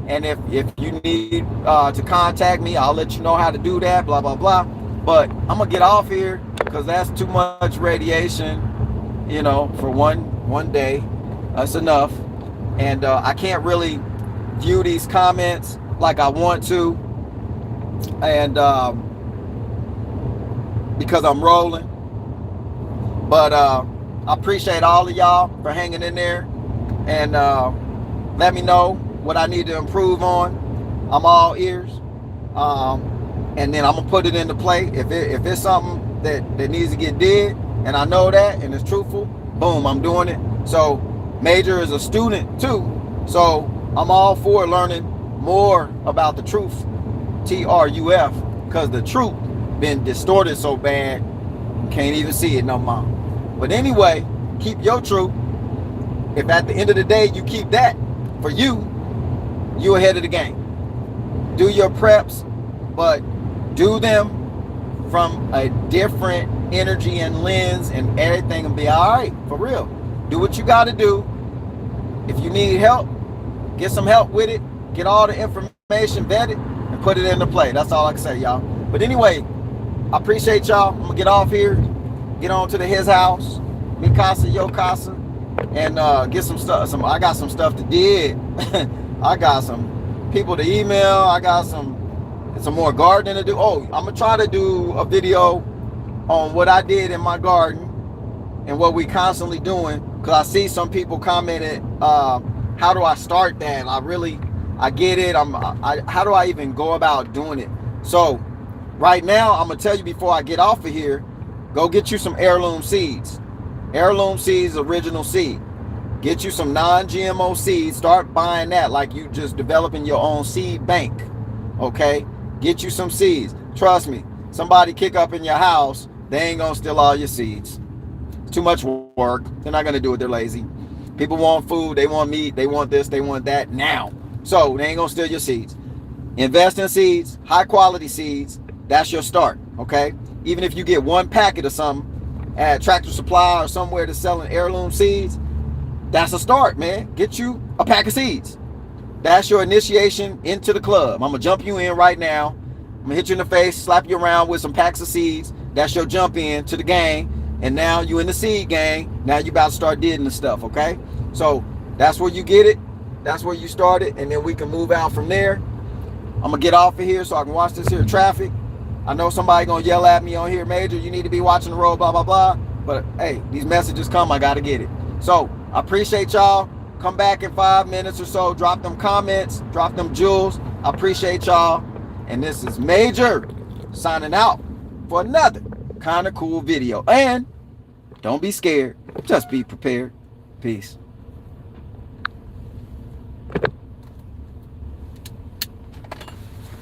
And if you need to contact me, I'll let you know how to do that, blah, blah, blah. But I'm going to get off here, because that's too much radiation, you know, for one day. That's enough. And I can't really view these comments like I want to. And because I'm rolling. But I appreciate all of y'all for hanging in there, and let me know what I need to improve on. I'm all ears. And then I'm gonna put it into play. If it's something that needs to get did, and I know that, and it's truthful, boom, I'm doing it. So Major is a student too, so I'm all for learning more about the truth, TRUF, because the truth been distorted so bad you can't even see it no more. But anyway, keep your truth. If at the end of the day you keep that for you, you ahead of the game. Do your preps, but do them from a different energy and lens, and everything will be all right, for real. Do what you got to do. If you need help, get some help with it. Get all the information vetted and put it into play. That's all I can say, y'all. But anyway, I appreciate y'all. I'm gonna get off here, get on to his house, mi casa, yo casa, and get some stuff. I got some stuff to dig. I got some people to email. I got some more gardening to do. Oh, I'm gonna try to do a video on what I did in my garden and what we constantly doing, because I see some people commented, how do I start that? I get it. How do I even go about doing it? So right now, I'm gonna tell you before I get off of here, go get you some heirloom seeds. Heirloom seeds, original seed. Get you some non-GMO seeds. Start buying that like you just developing your own seed bank. Okay? Get you some seeds. Trust me, somebody kick up in your house, they ain't gonna steal all your seeds. It's too much work. They're not gonna do it. They're lazy. People want food. They want meat. They want this. They want that now. So they ain't gonna steal your seeds. Invest in seeds, high quality seeds. That's your start. Okay? Even if you get one packet of something at Tractor Supply or somewhere that's selling heirloom seeds, that's a start, man. Get you a pack of seeds. That's your initiation into the club. I'm gonna jump you in right now. I'm gonna hit you in the face, slap you around with some packs of seeds. That's your jump in to the gang. And now you in the seed gang. Now you about to start digging the stuff, okay? So that's where you get it. That's where you start it. And then we can move out from there. I'm gonna get off of here so I can watch this here traffic. I know somebody gonna yell at me on here, Major, you need to be watching the road, blah, blah, blah. But hey, these messages come, I gotta get it. So I appreciate y'all. Come back in 5 minutes or so. Drop them comments. Drop them jewels. I appreciate y'all. And this is Major signing out for another kind of cool video. And don't be scared. Just be prepared. Peace.